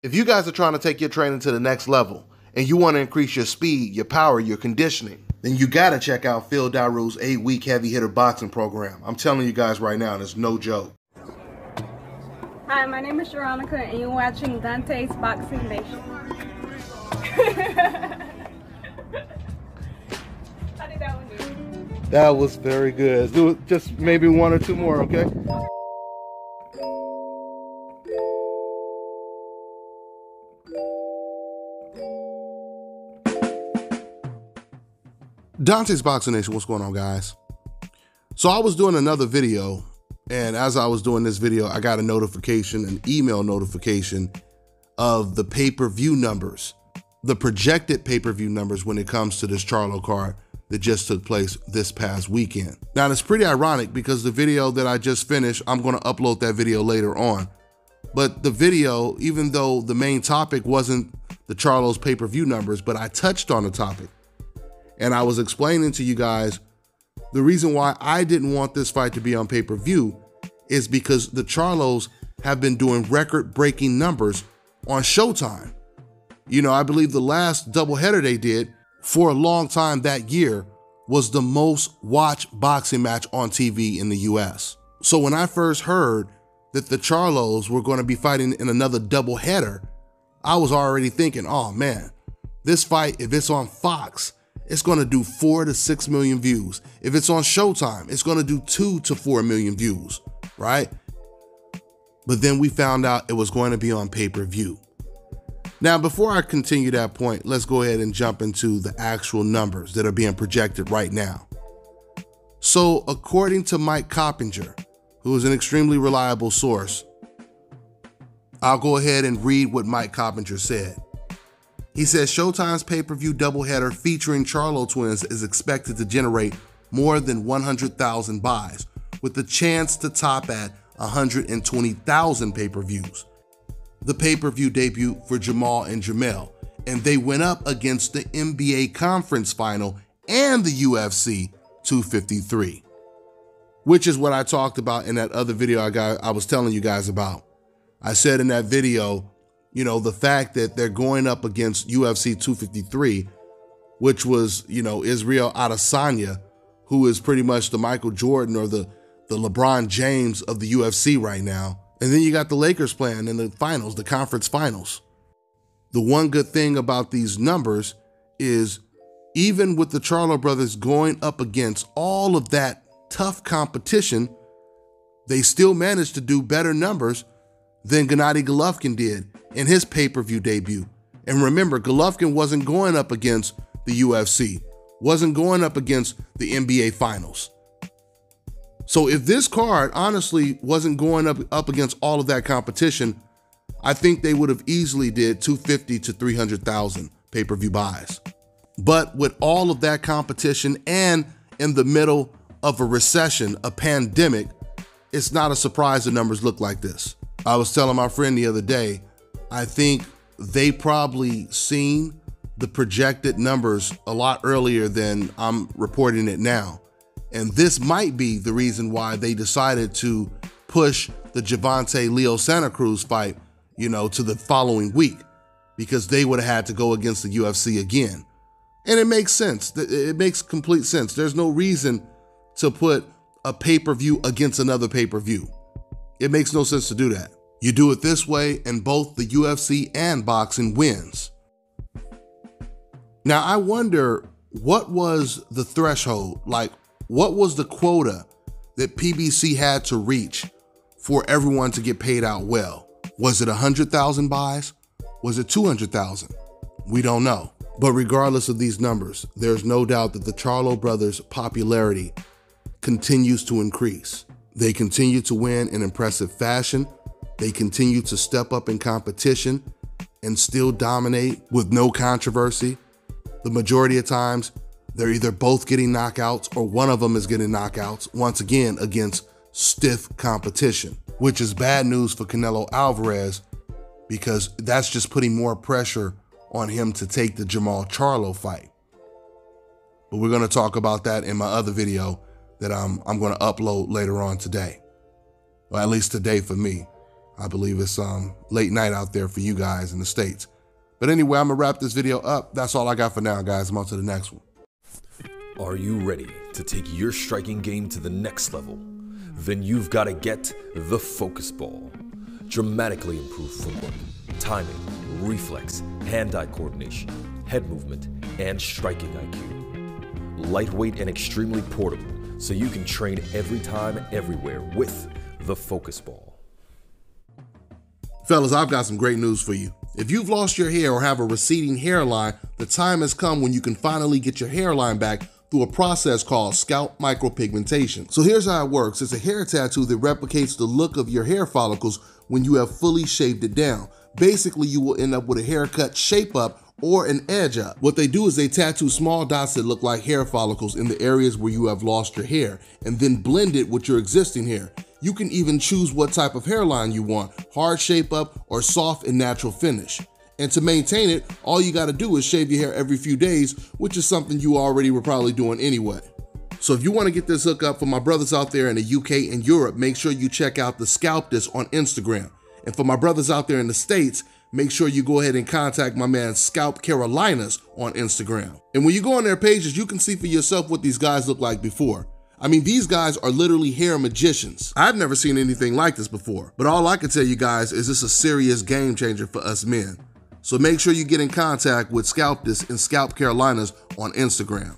If you guys are trying to take your training to the next level and you want to increase your speed, your power, your conditioning, then you got to check out Phil Daru's 8-week heavy hitter boxing program. I'm telling you guys right now, it's no joke. Hi, my name is Veronica and you're watching Dante's Boxing Nation. How did that one do? That was very good. Do it just maybe one or two more, okay? Dante's Boxing Nation, what's going on, guys? So I was doing another video, and as I was doing this video, I got a notification, an email notification of the pay-per-view numbers, the projected pay-per-view numbers when it comes to this Charlo card that just took place this past weekend. Now, it's pretty ironic because the video that I just finished, I'm going to upload that video later on. But the video, even though the main topic wasn't the Charlo's pay-per-view numbers, but I touched on the topic. And I was explaining to you guys the reason why I didn't want this fight to be on pay-per-view is because the Charlos have been doing record-breaking numbers on Showtime. You know, I believe the last doubleheader they did for a long time that year was the most watched boxing match on TV in the US. So when I first heard that the Charlos were going to be fighting in another doubleheader, I was already thinking, oh man, this fight, if it's on Fox, it's going to do 4 to 6 million views. If it's on Showtime, it's going to do 2 to 4 million views, right? But then we found out it was going to be on pay-per-view. Now, before I continue that point, let's go ahead and jump into the actual numbers that are being projected right now. So, according to Mike Coppinger, who is an extremely reliable source, I'll go ahead and read what Mike Coppinger said. He says Showtime's pay-per-view doubleheader featuring Charlo twins is expected to generate more than 100,000 buys, with the chance to top at 120,000 pay-per-views. The pay-per-view debut for Jamal and Jamel, and they went up against the NBA Conference Final and the UFC 253, which is what I talked about in that other video I was telling you guys about. I said in that video, you know, the fact that they're going up against UFC 253, which was, you know, Israel Adesanya, who is pretty much the Michael Jordan or the LeBron James of the UFC right now. And then you got the Lakers playing in the finals, the conference finals. The one good thing about these numbers is even with the Charlo brothers going up against all of that tough competition, they still managed to do better numbers than Gennady Golovkin did in his pay-per-view debut. And remember, Golovkin wasn't going up against the UFC, wasn't going up against the NBA Finals. So if this card honestly wasn't going up against all of that competition, I think they would have easily did 250 to 300,000 pay-per-view buys. But with all of that competition and in the middle of a recession, a pandemic, it's not a surprise the numbers look like this. I was telling my friend the other day, I think they probably seen the projected numbers a lot earlier than I'm reporting it now. And this might be the reason why they decided to push the Gervonta Leo Santa Cruz fight, you know, to the following week, because they would have had to go against the UFC again. And it makes sense. It makes complete sense. There's no reason to put a pay-per-view against another pay-per-view. It makes no sense to do that. You do it this way and both the UFC and boxing wins. Now, I wonder, what was the threshold? Like, what was the quota that PBC had to reach for everyone to get paid out well? Was it 100,000 buys? Was it 200,000? We don't know. But regardless of these numbers, there's no doubt that the Charlo brothers' popularity continues to increase. They continue to win in impressive fashion. They continue to step up in competition and still dominate with no controversy. The majority of times, they're either both getting knockouts or one of them is getting knockouts, once again against stiff competition, which is bad news for Canelo Alvarez because that's just putting more pressure on him to take the Jamal Charlo fight. But we're going to talk about that in my other video that I'm going to upload later on today, or at least today for me. I believe it's late night out there for you guys in the States. But anyway, I'm gonna wrap this video up. That's all I got for now, guys. I'm on to the next one. Are you ready to take your striking game to the next level? Then you've got to get the focus ball. Dramatically improve footwork, timing, reflex, hand-eye coordination, head movement, and striking IQ. Lightweight and extremely portable, so you can train every time, everywhere with the focus ball. Fellas, I've got some great news for you. If you've lost your hair or have a receding hairline, the time has come when you can finally get your hairline back through a process called scalp micropigmentation. So here's how it works. It's a hair tattoo that replicates the look of your hair follicles when you have fully shaved it down. Basically, you will end up with a haircut shape up or an edge up. What they do is they tattoo small dots that look like hair follicles in the areas where you have lost your hair and then blend it with your existing hair. You can even choose what type of hairline you want, hard shape up or soft and natural finish. And to maintain it, all you gotta do is shave your hair every few days, which is something you already were probably doing anyway. So if you wanna get this hookup for my brothers out there in the UK and Europe, make sure you check out the Scalptis on Instagram. And for my brothers out there in the States, make sure you go ahead and contact my man Scalp Carolinas on Instagram. And when you go on their pages, you can see for yourself what these guys look like before. I mean, these guys are literally hair magicians. I've never seen anything like this before, but all I can tell you guys is this is a serious game changer for us men. So make sure you get in contact with Scalptis and Scalp Carolinas on Instagram.